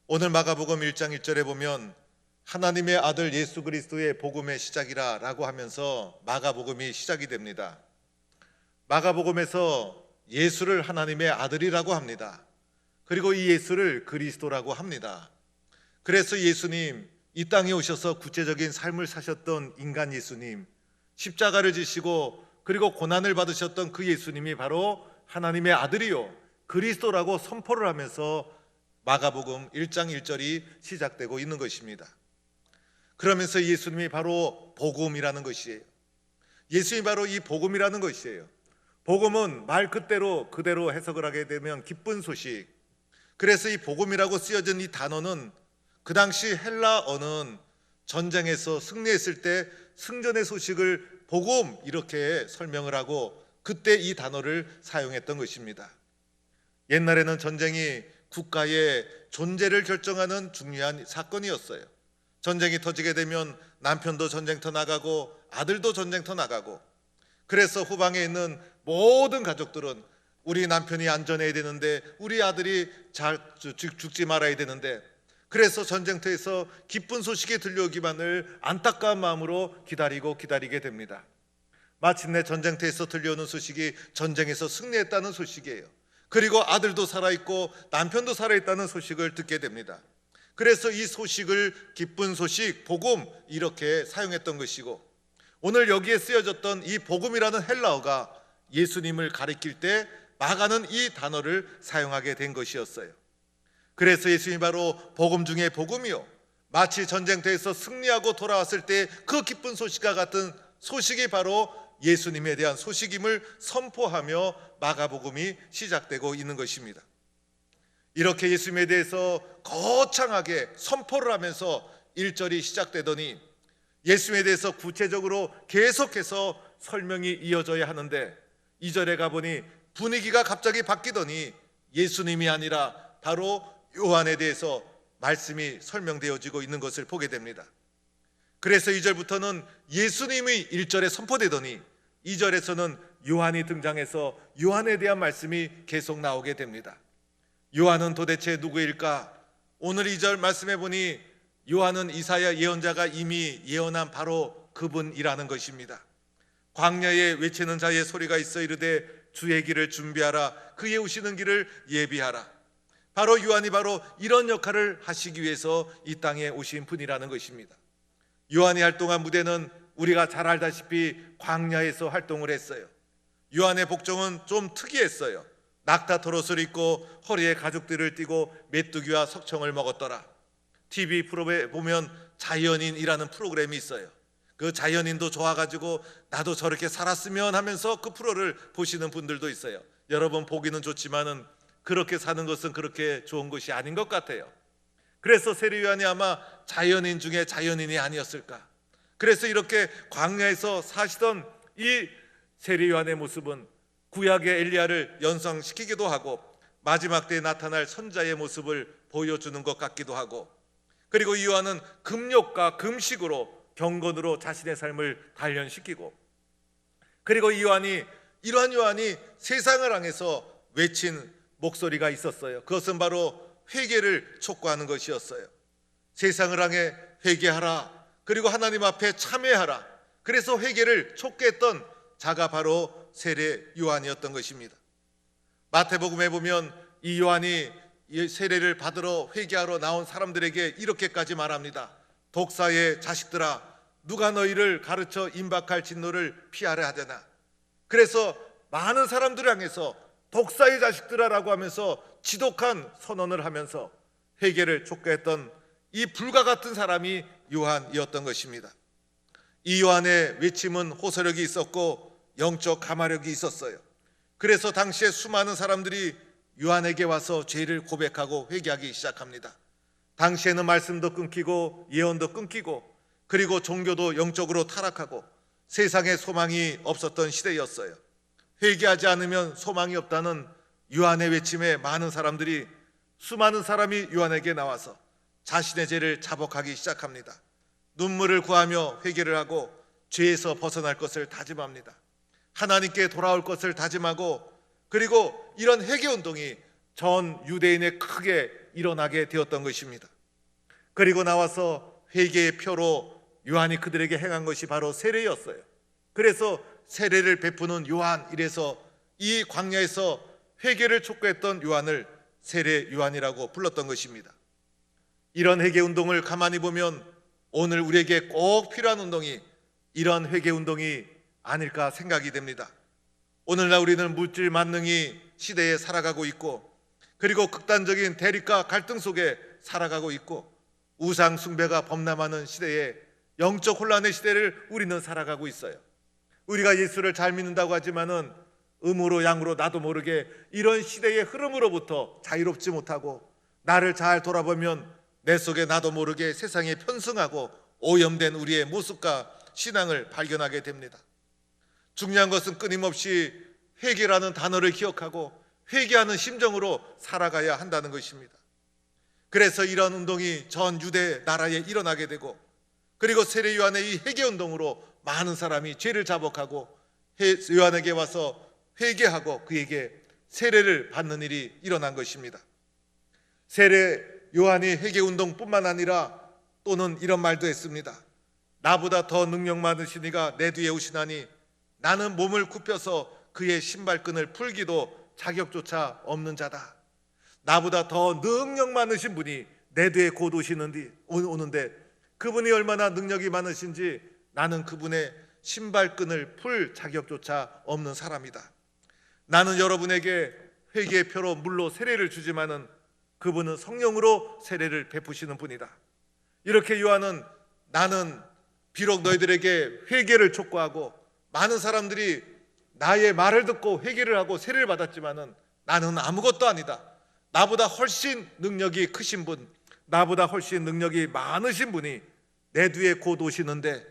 오늘 마가복음 1장 1절에 보면 하나님의 아들 예수 그리스도의 복음의 시작이라 라고 하면서 마가복음이 시작이 됩니다. 마가복음에서 예수를 하나님의 아들이라고 합니다. 그리고 이 예수를 그리스도라고 합니다. 그래서 예수님, 이 땅에 오셔서 구체적인 삶을 사셨던 인간 예수님, 십자가를 지시고 그리고 고난을 받으셨던 그 예수님이 바로 하나님의 아들이요 그리스도라고 선포를 하면서 마가복음 1장 1절이 시작되고 있는 것입니다. 그러면서 예수님이 바로 복음이라는 것이에요. 예수님이 바로 이 복음이라는 것이에요. 복음은 말 그대로 해석을 하게 되면 기쁜 소식. 그래서 이 복음이라고 쓰여진 이 단어는 그 당시 헬라어는 전쟁에서 승리했을 때 승전의 소식을 복음 이렇게 설명을 하고 그때 이 단어를 사용했던 것입니다. 옛날에는 전쟁이 국가의 존재를 결정하는 중요한 사건이었어요. 전쟁이 터지게 되면 남편도 전쟁터 나가고 아들도 전쟁터 나가고, 그래서 후방에 있는 모든 가족들은 우리 남편이 안전해야 되는데 우리 아들이 죽지 말아야 되는데, 그래서 전쟁터에서 기쁜 소식이 들려오기만을 안타까운 마음으로 기다리게 됩니다. 마침내 전쟁터에서 들려오는 소식이 전쟁에서 승리했다는 소식이에요. 그리고 아들도 살아있고 남편도 살아있다는 소식을 듣게 됩니다. 그래서 이 소식을 기쁜 소식, 복음 이렇게 사용했던 것이고, 오늘 여기에 쓰여졌던 이 복음이라는 헬라어가 예수님을 가리킬 때 마가는 이 단어를 사용하게 된 것이었어요. 그래서 예수님이 바로 복음 중에 복음이요, 마치 전쟁터에서 승리하고 돌아왔을 때 그 기쁜 소식과 같은 소식이 바로 예수님에 대한 소식임을 선포하며 마가복음이 시작되고 있는 것입니다. 이렇게 예수님에 대해서 거창하게 선포를 하면서 1절이 시작되더니 예수님에 대해서 구체적으로 계속해서 설명이 이어져야 하는데 2절에 가보니 분위기가 갑자기 바뀌더니 예수님이 아니라 바로 요한에 대해서 말씀이 설명되어지고 있는 것을 보게 됩니다. 그래서 2절부터는 예수님이 1절에 선포되더니 2절에서는 요한이 등장해서 요한에 대한 말씀이 계속 나오게 됩니다. 요한은 도대체 누구일까? 오늘 2절 말씀해 보니 요한은 이사야 예언자가 이미 예언한 바로 그분이라는 것입니다. 광야에 외치는 자의 소리가 있어 이르되 주의 길을 준비하라, 그의 오시는 길을 예비하라. 바로 요한이 바로 이런 역할을 하시기 위해서 이 땅에 오신 분이라는 것입니다. 요한이 활동한 무대는 우리가 잘 알다시피 광야에서 활동을 했어요. 요한의 복종은 좀 특이했어요. 낙타 털옷을 입고 허리에 가죽들을 띠고 메뚜기와 석청을 먹었더라. TV 프로에 보면 자연인이라는 프로그램이 있어요. 그 자연인도 좋아가지고 나도 저렇게 살았으면 하면서 그 프로를 보시는 분들도 있어요. 여러분, 보기는 좋지만은 그렇게 사는 것은 그렇게 좋은 것이 아닌 것 같아요. 그래서 세례 요한이 아마 자연인 중에 자연인이 아니었을까. 그래서 이렇게 광야에서 사시던 이 세례 요한의 모습은 구약의 엘리야를 연상시키기도 하고 마지막 때에 나타날 선자의 모습을 보여주는 것 같기도 하고, 그리고 이 요한은 금욕과 금식으로 경건으로 자신의 삶을 단련시키고, 그리고 이러한 요한이 세상을 향해서 외친 목소리가 있었어요. 그것은 바로 회개를 촉구하는 것이었어요. 세상을 향해 회개하라, 그리고 하나님 앞에 참회하라. 그래서 회개를 촉구했던 자가 바로 세례 요한이었던 것입니다. 마태복음에 보면 이 요한이 세례를 받으러 회개하러 나온 사람들에게 이렇게까지 말합니다. 독사의 자식들아, 누가 너희를 가르쳐 임박할 진노를 피하려 하되나. 그래서 많은 사람들을 향해서 독사의 자식들아라고 하면서 지독한 선언을 하면서 회개를 촉구했던 이 불과 같은 사람이 요한이었던 것입니다. 이 요한의 외침은 호소력이 있었고 영적 가마력이 있었어요. 그래서 당시에 수많은 사람들이 요한에게 와서 죄를 고백하고 회개하기 시작합니다. 당시에는 말씀도 끊기고 예언도 끊기고 그리고 종교도 영적으로 타락하고 세상에 소망이 없었던 시대였어요. 회개하지 않으면 소망이 없다는 요한의 외침에 수많은 사람이 요한에게 나와서 자신의 죄를 자복하기 시작합니다. 눈물을 구하며 회개를 하고 죄에서 벗어날 것을 다짐합니다. 하나님께 돌아올 것을 다짐하고, 그리고 이런 회개운동이 전 유대인에 크게 일어나게 되었던 것입니다. 그리고 나와서 회개의 표로 요한이 그들에게 행한 것이 바로 세례였어요. 그래서 세례를 베푸는 요한, 이래서 이 광야에서 회개를 촉구했던 요한을 세례 요한이라고 불렀던 것입니다. 이런 회개 운동을 가만히 보면 오늘 우리에게 꼭 필요한 운동이 이런 회개 운동이 아닐까 생각이 됩니다. 오늘날 우리는 물질 만능이 시대에 살아가고 있고, 그리고 극단적인 대립과 갈등 속에 살아가고 있고, 우상 숭배가 범람하는 시대에 영적 혼란의 시대를 우리는 살아가고 있어요. 우리가 예수를 잘 믿는다고 하지만은 음으로 양으로 나도 모르게 이런 시대의 흐름으로부터 자유롭지 못하고, 나를 잘 돌아보면 내 속에 나도 모르게 세상에 편승하고 오염된 우리의 모습과 신앙을 발견하게 됩니다. 중요한 것은 끊임없이 회개라는 단어를 기억하고 회개하는 심정으로 살아가야 한다는 것입니다. 그래서 이런 운동이 전 유대 나라에 일어나게 되고, 그리고 세례 요한의 이 회개 운동으로 많은 사람이 죄를 자복하고 요한에게 와서 회개하고 그에게 세례를 받는 일이 일어난 것입니다. 세례 요한이 회개 운동뿐만 아니라 또는 이런 말도 했습니다. 나보다 더 능력 많으신 이가 내 뒤에 오시나니 나는 몸을 굽혀서 그의 신발끈을 풀기도 자격조차 없는 자다. 나보다 더 능력 많으신 분이 내 뒤에 곧 오는데 그분이 얼마나 능력이 많으신지 나는 그분의 신발끈을 풀 자격조차 없는 사람이다. 나는 여러분에게 회개의 표로 물로 세례를 주지만은 그분은 성령으로 세례를 베푸시는 분이다. 이렇게 요한은 나는 비록 너희들에게 회개를 촉구하고 많은 사람들이 나의 말을 듣고 회개를 하고 세례를 받았지만은 나는 아무것도 아니다. 나보다 훨씬 능력이 크신 분, 나보다 훨씬 능력이 많으신 분이 내 뒤에 곧 오시는데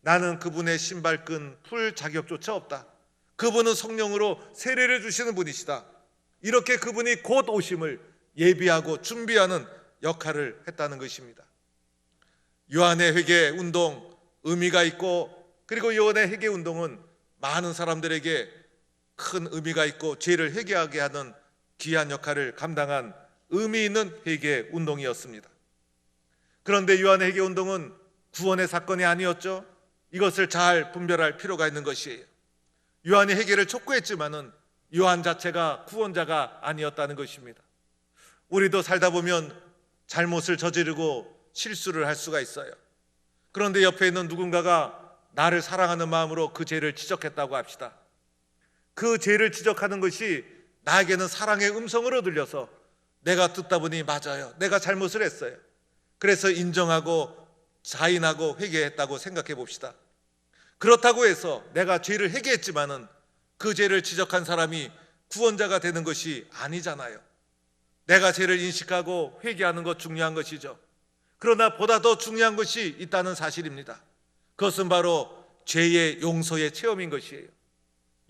나는 그분의 신발끈 풀 자격조차 없다. 그분은 성령으로 세례를 주시는 분이시다. 이렇게 그분이 곧 오심을 예비하고 준비하는 역할을 했다는 것입니다. 요한의 회개 운동 의미가 있고, 그리고 요한의 회개 운동은 많은 사람들에게 큰 의미가 있고 죄를 회개하게 하는 귀한 역할을 감당한 의미 있는 회개 운동이었습니다. 그런데 요한의 회개 운동은 구원의 사건이 아니었죠. 이것을 잘 분별할 필요가 있는 것이에요. 요한이 회개를 촉구했지만은 요한 자체가 구원자가 아니었다는 것입니다. 우리도 살다 보면 잘못을 저지르고 실수를 할 수가 있어요. 그런데 옆에 있는 누군가가 나를 사랑하는 마음으로 그 죄를 지적했다고 합시다. 그 죄를 지적하는 것이 나에게는 사랑의 음성으로 들려서 내가 듣다 보니 맞아요. 내가 잘못을 했어요. 그래서 인정하고 자인하고 회개했다고 생각해 봅시다. 그렇다고 해서 내가 죄를 회개했지만은 그 죄를 지적한 사람이 구원자가 되는 것이 아니잖아요. 내가 죄를 인식하고 회개하는 것 중요한 것이죠. 그러나 보다 더 중요한 것이 있다는 사실입니다. 그것은 바로 죄의 용서의 체험인 것이에요.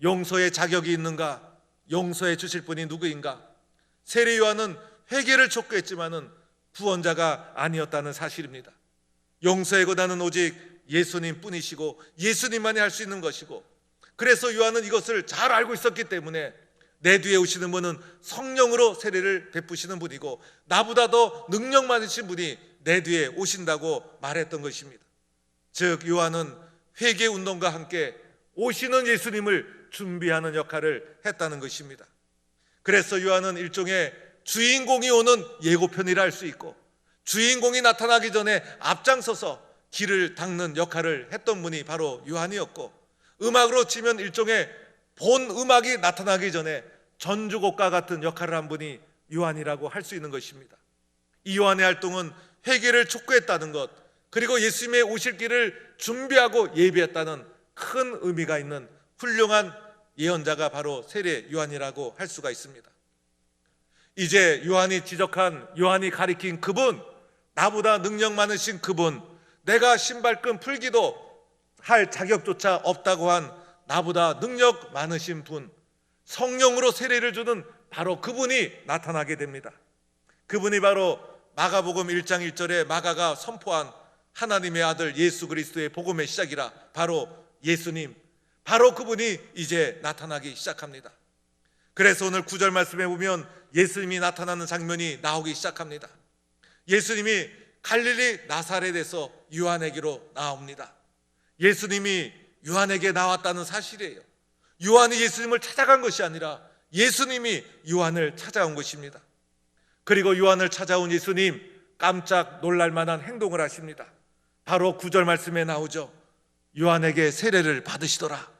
용서의 자격이 있는가? 용서해 주실 분이 누구인가? 세례 요한은 회개를 촉구했지만은 구원자가 아니었다는 사실입니다. 용서의 권한은 오직 예수님 뿐이시고 예수님만이 할 수 있는 것이고, 그래서 요한은 이것을 잘 알고 있었기 때문에 내 뒤에 오시는 분은 성령으로 세례를 베푸시는 분이고 나보다 더 능력 많으신 분이 내 뒤에 오신다고 말했던 것입니다. 즉 요한은 회개 운동과 함께 오시는 예수님을 준비하는 역할을 했다는 것입니다. 그래서 요한은 일종의 주인공이 오는 예고편이라 할 수 있고, 주인공이 나타나기 전에 앞장서서 길을 닦는 역할을 했던 분이 바로 요한이었고, 음악으로 치면 일종의 본 음악이 나타나기 전에 전주곡과 같은 역할을 한 분이 요한이라고 할 수 있는 것입니다. 이 요한의 활동은 회개를 촉구했다는 것, 그리고 예수님의 오실 길을 준비하고 예비했다는 큰 의미가 있는 훌륭한 예언자가 바로 세례 요한이라고 할 수가 있습니다. 이제 요한이 지적한, 요한이 가리킨 그분, 나보다 능력 많으신 그분, 내가 신발끈 풀기도 할 자격조차 없다고 한 나보다 능력 많으신 분, 성령으로 세례를 주는 바로 그분이 나타나게 됩니다. 그분이 바로 마가복음 1장 1절에 마가가 선포한 하나님의 아들 예수 그리스도의 복음의 시작이라 바로 예수님, 바로 그분이 이제 나타나기 시작합니다. 그래서 오늘 9절 말씀에 보면 예수님이 나타나는 장면이 나오기 시작합니다. 예수님이 갈릴리 나사렛에서 요한에게로 나옵니다. 예수님이 요한에게 나왔다는 사실이에요. 요한이 예수님을 찾아간 것이 아니라 예수님이 요한을 찾아온 것입니다. 그리고 요한을 찾아온 예수님, 깜짝 놀랄 만한 행동을 하십니다. 바로 9절 말씀에 나오죠. 요한에게 세례를 받으시더라.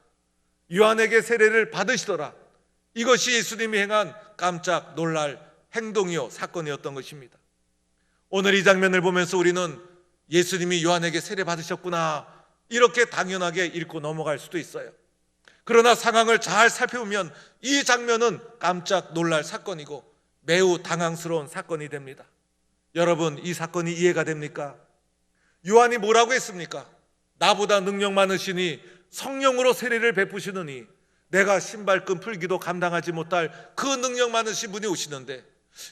요한에게 세례를 받으시더라. 이것이 예수님이 행한 깜짝 놀랄 행동이요 사건이었던 것입니다. 오늘 이 장면을 보면서 우리는 예수님이 요한에게 세례 받으셨구나 이렇게 당연하게 읽고 넘어갈 수도 있어요. 그러나 상황을 잘 살펴보면 이 장면은 깜짝 놀랄 사건이고 매우 당황스러운 사건이 됩니다. 여러분, 이 사건이 이해가 됩니까? 요한이 뭐라고 했습니까? 나보다 능력 많으시니 성령으로 세례를 베푸시느니 내가 신발끈 풀기도 감당하지 못할 그 능력 많으신 분이 오시는데,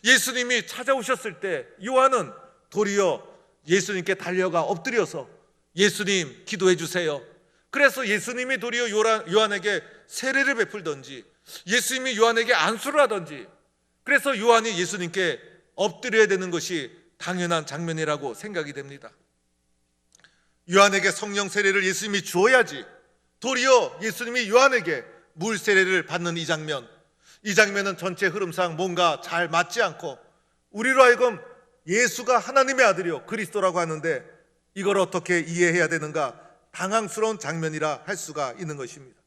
예수님이 찾아오셨을 때 요한은 도리어 예수님께 달려가 엎드려서 예수님 기도해 주세요. 그래서 예수님이 도리어 요한에게 세례를 베풀던지 예수님이 요한에게 안수를 하던지, 그래서 요한이 예수님께 엎드려야 되는 것이 당연한 장면이라고 생각이 됩니다. 요한에게 성령 세례를 예수님이 주어야지 도리어 예수님이 요한에게 물 세례를 받는 이 장면은 전체 흐름상 뭔가 잘 맞지 않고 우리로 하여금 예수가 하나님의 아들이요 그리스도라고 하는데 이걸 어떻게 이해해야 되는가 당황스러운 장면이라 할 수가 있는 것입니다.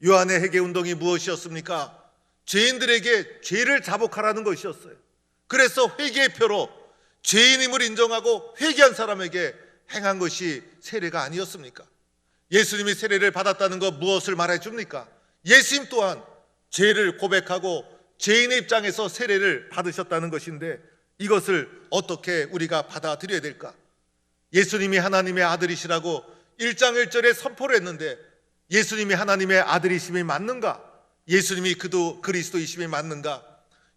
요한의 회개 운동이 무엇이었습니까? 죄인들에게 죄를 자복하라는 것이었어요. 그래서 회개의 표로 죄인임을 인정하고 회개한 사람에게 행한 것이 세례가 아니었습니까? 예수님이 세례를 받았다는 것 무엇을 말해줍니까? 예수님 또한 죄를 고백하고 죄인의 입장에서 세례를 받으셨다는 것인데 이것을 어떻게 우리가 받아들여야 될까? 예수님이 하나님의 아들이시라고 1장 1절에 선포를 했는데 예수님이 하나님의 아들이심이 맞는가? 예수님이 그리스도이심이 맞는가?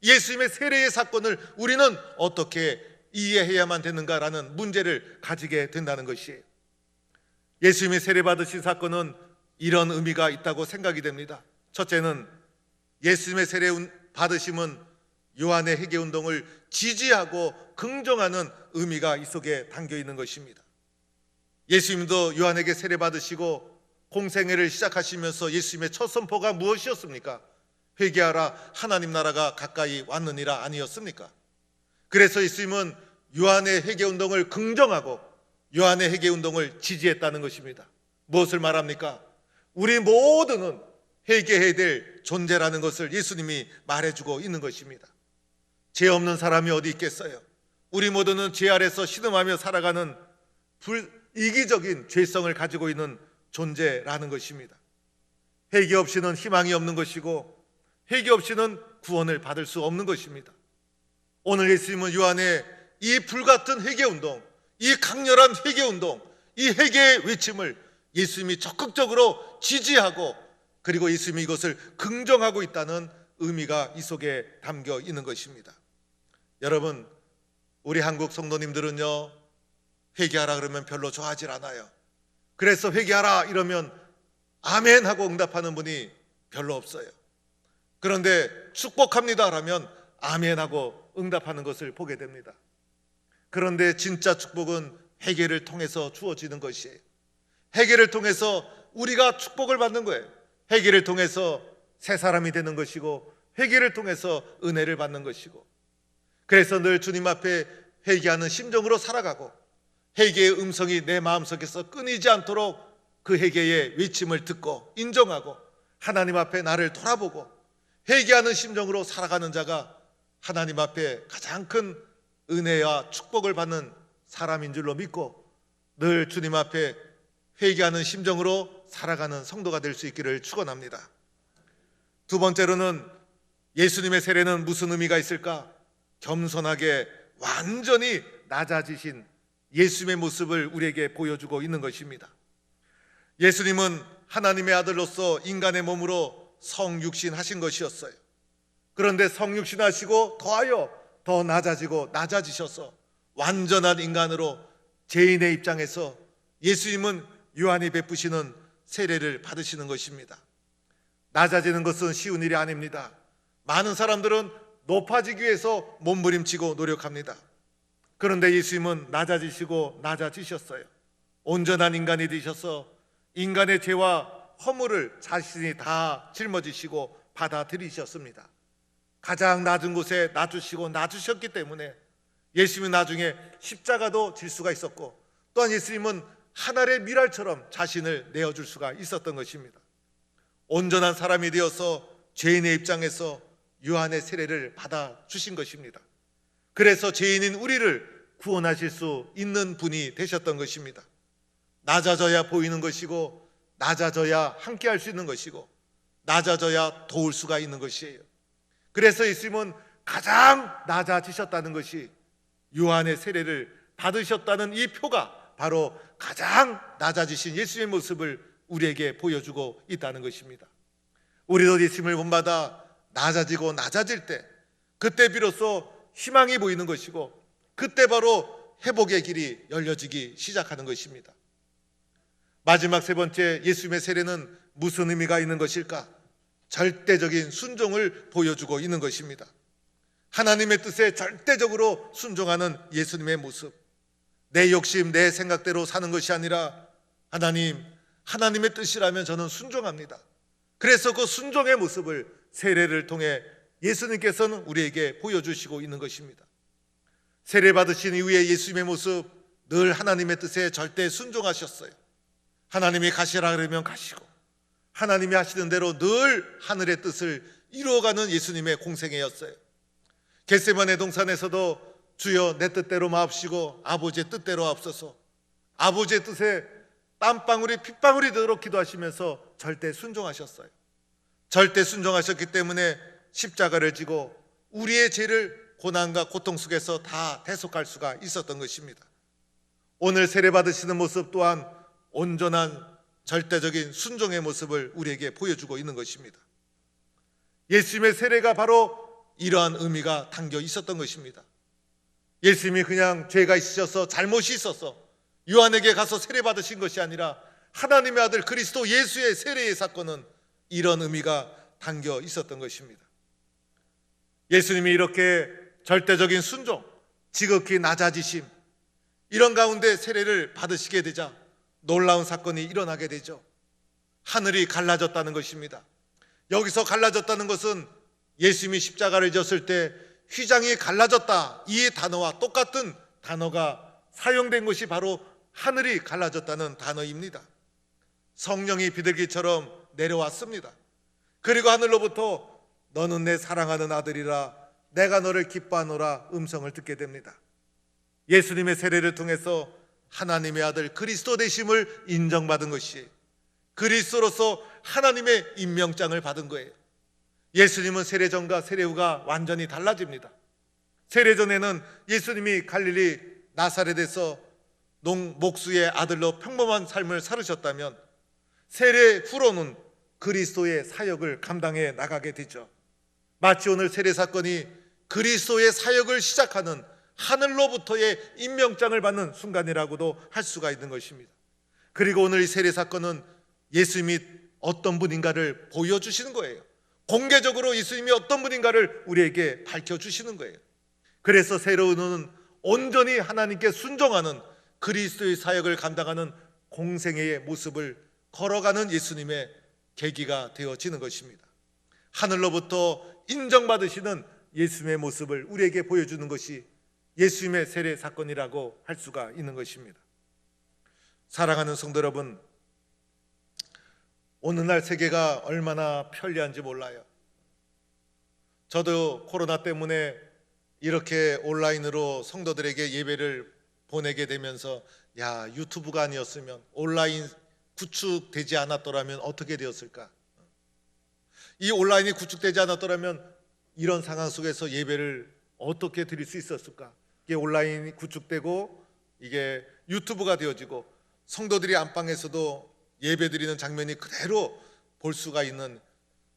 예수님의 세례의 사건을 우리는 어떻게 이해해야만 되는가라는 문제를 가지게 된다는 것이에요. 예수님이 세례 받으신 사건은 이런 의미가 있다고 생각이 됩니다. 첫째는 예수님의 세례 받으심은 요한의 회개 운동을 지지하고 긍정하는 의미가 이 속에 담겨 있는 것입니다. 예수님도 요한에게 세례 받으시고 공생애를 시작하시면서 예수님의 첫 선포가 무엇이었습니까? 회개하라, 하나님 나라가 가까이 왔느니라 아니었습니까? 그래서 예수님은 요한의 회개 운동을 긍정하고 요한의 회개 운동을 지지했다는 것입니다. 무엇을 말합니까? 우리 모두는 회개해야 될 존재라는 것을 예수님이 말해주고 있는 것입니다. 죄 없는 사람이 어디 있겠어요? 우리 모두는 죄 아래서 신음하며 살아가는 이기적인 죄성을 가지고 있는 존재라는 것입니다. 회개 없이는 희망이 없는 것이고 회개 없이는 구원을 받을 수 없는 것입니다. 오늘 예수님은 요한의 이 불같은 회개운동, 이 강렬한 회개운동, 이 회개의 외침을 예수님이 적극적으로 지지하고 그리고 예수님이 이것을 긍정하고 있다는 의미가 이 속에 담겨 있는 것입니다. 여러분, 우리 한국 성도님들은요 회개하라 그러면 별로 좋아하질 않아요. 그래서 회개하라 이러면 아멘 하고 응답하는 분이 별로 없어요. 그런데 축복합니다 라면 아멘 하고 응답하는 것을 보게 됩니다. 그런데 진짜 축복은 회개를 통해서 주어지는 것이에요. 회개를 통해서 우리가 축복을 받는 거예요. 회개를 통해서 새 사람이 되는 것이고 회개를 통해서 은혜를 받는 것이고, 그래서 늘 주님 앞에 회개하는 심정으로 살아가고 회개의 음성이 내 마음속에서 끊이지 않도록 그 회개의 외침을 듣고 인정하고 하나님 앞에 나를 돌아보고 회개하는 심정으로 살아가는 자가 하나님 앞에 가장 큰 은혜와 축복을 받는 사람인 줄로 믿고 늘 주님 앞에 회개하는 심정으로 살아가는 성도가 될 수 있기를 축원합니다. 두 번째로는 예수님의 세례는 무슨 의미가 있을까? 겸손하게 완전히 낮아지신 예수님의 모습을 우리에게 보여주고 있는 것입니다. 예수님은 하나님의 아들로서 인간의 몸으로 성육신 하신 것이었어요. 그런데 성육신 하시고 더하여 더 낮아지셔서 완전한 인간으로 죄인의 입장에서 예수님은 요한이 베푸시는 세례를 받으시는 것입니다. 낮아지는 것은 쉬운 일이 아닙니다. 많은 사람들은 높아지기 위해서 몸부림치고 노력합니다. 그런데 예수님은 낮아지시고 낮아지셨어요. 온전한 인간이 되셔서 인간의 죄와 허물을 자신이 다 짊어지시고 받아들이셨습니다. 가장 낮은 곳에 낮추시고 낮으셨기 때문에 예수님은 나중에 십자가도 질 수가 있었고, 또한 예수님은 하늘의 미랄처럼 자신을 내어줄 수가 있었던 것입니다. 온전한 사람이 되어서 죄인의 입장에서 유한의 세례를 받아주신 것입니다. 그래서 죄인인 우리를 구원하실 수 있는 분이 되셨던 것입니다. 낮아져야 보이는 것이고, 낮아져야 함께 할 수 있는 것이고, 낮아져야 도울 수가 있는 것이에요. 그래서 예수님은 가장 낮아지셨다는 것이, 요한의 세례를 받으셨다는 이 표가 바로 가장 낮아지신 예수님의 모습을 우리에게 보여주고 있다는 것입니다. 우리도 예수님을 본받아 낮아지고 낮아질 때, 그때 비로소 희망이 보이는 것이고, 그때 바로 회복의 길이 열려지기 시작하는 것입니다. 마지막 세 번째, 예수님의 세례는 무슨 의미가 있는 것일까? 절대적인 순종을 보여주고 있는 것입니다. 하나님의 뜻에 절대적으로 순종하는 예수님의 모습, 내 욕심, 내 생각대로 사는 것이 아니라 하나님의 뜻이라면 저는 순종합니다. 그래서 그 순종의 모습을 세례를 통해 예수님께서는 우리에게 보여주시고 있는 것입니다. 세례 받으신 이후에 예수님의 모습, 늘 하나님의 뜻에 절대 순종하셨어요. 하나님이 가시라 그러면 가시고, 하나님이 하시는 대로 늘 하늘의 뜻을 이루어가는 예수님의 공생애였어요. 겟세마네 동산에서도 주여 내 뜻대로 마옵시고 아버지의 뜻대로 앞서서, 아버지의 뜻에 땀방울이 핏방울이 되도록 기도하시면서 절대 순종하셨어요. 절대 순종하셨기 때문에 십자가를 지고 우리의 죄를 고난과 고통 속에서 다 대속할 수가 있었던 것입니다. 오늘 세례 받으시는 모습 또한 온전한 절대적인 순종의 모습을 우리에게 보여주고 있는 것입니다. 예수님의 세례가 바로 이러한 의미가 담겨 있었던 것입니다. 예수님이 그냥 죄가 있으셔서 잘못이 있어서 요한에게 가서 세례 받으신 것이 아니라 하나님의 아들 그리스도 예수의 세례의 사건은 이런 의미가 담겨 있었던 것입니다. 예수님이 이렇게 절대적인 순종, 지극히 낮아지심, 이런 가운데 세례를 받으시게 되자 놀라운 사건이 일어나게 되죠. 하늘이 갈라졌다는 것입니다. 여기서 갈라졌다는 것은 예수님이 십자가를 졌을 때 휘장이 갈라졌다, 이 단어와 똑같은 단어가 사용된 것이 바로 하늘이 갈라졌다는 단어입니다. 성령이 비둘기처럼 내려왔습니다. 그리고 하늘로부터 너는 내 사랑하는 아들이라 내가 너를 기뻐하노라 음성을 듣게 됩니다. 예수님의 세례를 통해서 하나님의 아들 그리스도 되심을 인정받은 것이, 그리스도로서 하나님의 임명장을 받은 거예요. 예수님은 세례 전과 세례 후가 완전히 달라집니다. 세례 전에는 예수님이 갈릴리 나사렛에서 목수의 아들로 평범한 삶을 살으셨다면, 세례 후로는 그리스도의 사역을 감당해 나가게 되죠. 마치 오늘 세례 사건이 그리스도의 사역을 시작하는 하늘로부터의 임명장을 받는 순간이라고도 할 수가 있는 것입니다. 그리고 오늘 이 세례 사건은 예수님이 어떤 분인가를 보여주시는 거예요. 공개적으로 예수님이 어떤 분인가를 우리에게 밝혀주시는 거예요. 그래서 세례는 온전히 하나님께 순종하는 그리스도의 사역을 감당하는 공생애의 모습을 걸어가는 예수님의 계기가 되어지는 것입니다. 하늘로부터 인정받으시는 예수님의 모습을 우리에게 보여주는 것이 예수님의 세례 사건이라고 할 수가 있는 것입니다. 사랑하는 성도 여러분, 오늘날 세계가 얼마나 편리한지 몰라요. 저도 코로나 때문에 이렇게 온라인으로 성도들에게 예배를 보내게 되면서, 유튜브가 아니었으면, 온라인 구축되지 않았더라면 어떻게 되었을까? 이 온라인이 구축되지 않았더라면 이런 상황 속에서 예배를 어떻게 드릴 수 있었을까? 이게 온라인이 구축되고 이게 유튜브가 되어지고 성도들이 안방에서도 예배드리는 장면이 그대로 볼 수가 있는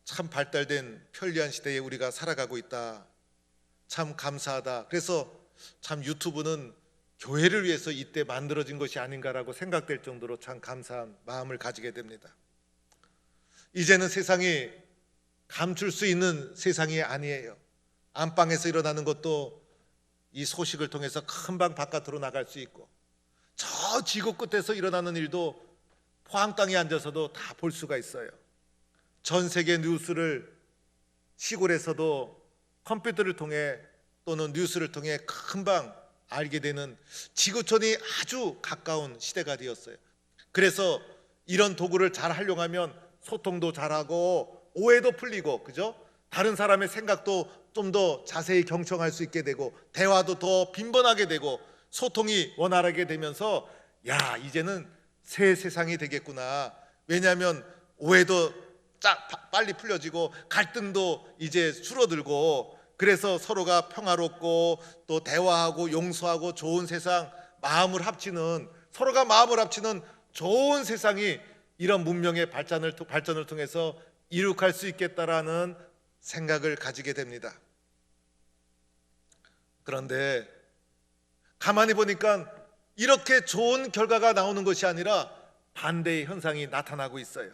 참 발달된 편리한 시대에 우리가 살아가고 있다. 참 감사하다. 그래서 참 유튜브는 교회를 위해서 이때 만들어진 것이 아닌가라고 생각될 정도로 참 감사한 마음을 가지게 됩니다. 이제는 세상이 감출 수 있는 세상이 아니에요. 안방에서 일어나는 것도 이 소식을 통해서 금방 바깥으로 나갈 수 있고, 저 지구 끝에서 일어나는 일도 포항 땅에 앉아서도 다 볼 수가 있어요. 전 세계 뉴스를 시골에서도 컴퓨터를 통해 또는 뉴스를 통해 금방 알게 되는 지구촌이 아주 가까운 시대가 되었어요. 그래서 이런 도구를 잘 활용하면 소통도 잘하고 오해도 풀리고, 그죠? 다른 사람의 생각도 좀 더 자세히 경청할 수 있게 되고, 대화도 더 빈번하게 되고, 소통이 원활하게 되면서 야, 이제는 새 세상이 되겠구나. 왜냐하면 오해도 빨리 풀려지고 갈등도 이제 줄어들고, 그래서 서로가 평화롭고 또 대화하고 용서하고 좋은 세상, 서로가 마음을 합치는 좋은 세상이 이런 문명의 발전을 통해서 이룩할 수 있겠다라는 생각을 가지게 됩니다. 그런데 가만히 보니까 이렇게 좋은 결과가 나오는 것이 아니라 반대의 현상이 나타나고 있어요.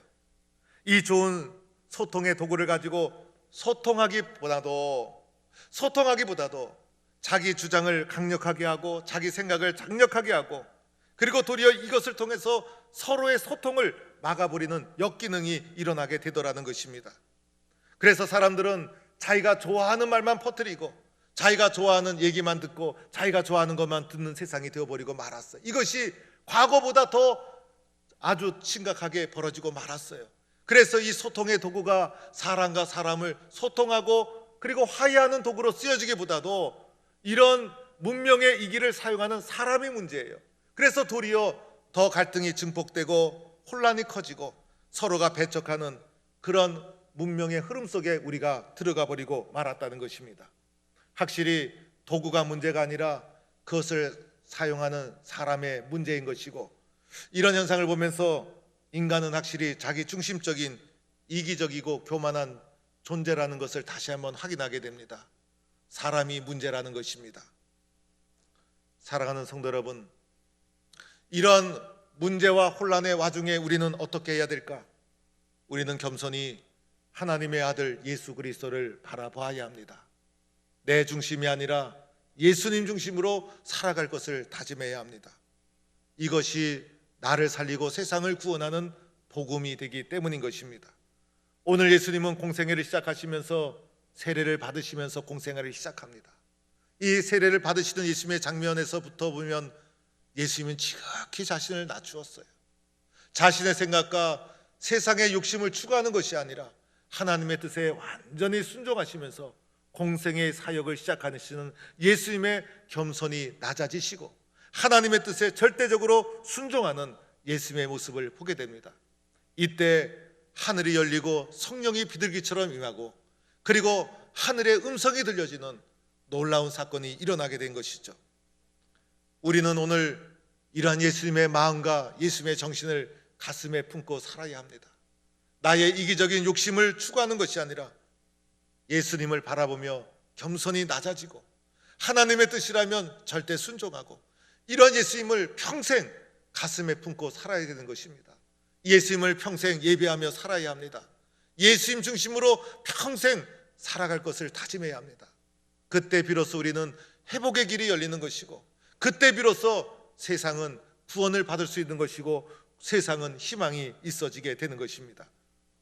이 좋은 소통의 도구를 가지고 소통하기보다도 자기 주장을 강력하게 하고 자기 생각을 장력하게 하고, 그리고 도리어 이것을 통해서 서로의 소통을 막아버리는 역기능이 일어나게 되더라는 것입니다. 그래서 사람들은 자기가 좋아하는 말만 퍼뜨리고 자기가 좋아하는 얘기만 듣고 자기가 좋아하는 것만 듣는 세상이 되어버리고 말았어요. 이것이 과거보다 더 아주 심각하게 벌어지고 말았어요. 그래서 이 소통의 도구가 사람과 사람을 소통하고 그리고 화해하는 도구로 쓰여지기보다도 이런 문명의 이기를 사용하는 사람이 문제예요. 그래서 도리어 더 갈등이 증폭되고 혼란이 커지고 서로가 배척하는 그런 문명의 흐름 속에 우리가 들어가 버리고 말았다는 것입니다. 확실히 도구가 문제가 아니라 그것을 사용하는 사람의 문제인 것이고, 이런 현상을 보면서 인간은 확실히 자기 중심적인 이기적이고 교만한 존재라는 것을 다시 한번 확인하게 됩니다. 사람이 문제라는 것입니다. 사랑하는 성도 여러분, 이런 문제와 혼란의 와중에 우리는 어떻게 해야 될까? 우리는 겸손히 하나님의 아들 예수 그리스도를 바라봐야 합니다. 내 중심이 아니라 예수님 중심으로 살아갈 것을 다짐해야 합니다. 이것이 나를 살리고 세상을 구원하는 복음이 되기 때문인 것입니다. 오늘 예수님은 공생애를 시작하시면서 세례를 받으시면서 공생애를 시작합니다. 이 세례를 받으시던 예수님의 장면에서부터 보면 예수님은 지극히 자신을 낮추었어요. 자신의 생각과 세상의 욕심을 추구하는 것이 아니라 하나님의 뜻에 완전히 순종하시면서 공생애의 사역을 시작하시는 예수님의 겸손히 낮아지시고 하나님의 뜻에 절대적으로 순종하는 예수님의 모습을 보게 됩니다. 이때 하늘이 열리고 성령이 비둘기처럼 임하고, 그리고 하늘의 음성이 들려지는 놀라운 사건이 일어나게 된 것이죠. 우리는 오늘 이러한 예수님의 마음과 예수님의 정신을 가슴에 품고 살아야 합니다. 나의 이기적인 욕심을 추구하는 것이 아니라 예수님을 바라보며 겸손히 낮아지고 하나님의 뜻이라면 절대 순종하고, 이런 예수님을 평생 가슴에 품고 살아야 되는 것입니다. 예수님을 평생 예배하며 살아야 합니다. 예수님 중심으로 평생 살아갈 것을 다짐해야 합니다. 그때 비로소 우리는 회복의 길이 열리는 것이고, 그때 비로소 세상은 구원을 받을 수 있는 것이고 세상은 희망이 있어지게 되는 것입니다.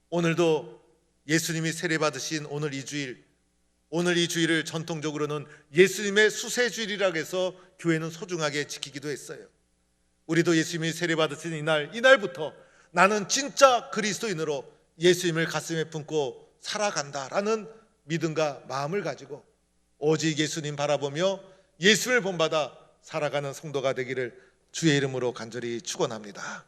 오늘도 예수님이 세례받으신 오늘 이 주일을 전통적으로는 예수님의 수세주일이라고 해서 교회는 소중하게 지키기도 했어요. 우리도 예수님이 세례받으신 이날부터 나는 진짜 그리스도인으로 예수님을 가슴에 품고 살아간다라는 믿음과 마음을 가지고 오직 예수님 바라보며 예수님을 본받아 살아가는 성도가 되기를 주의 이름으로 간절히 축원합니다.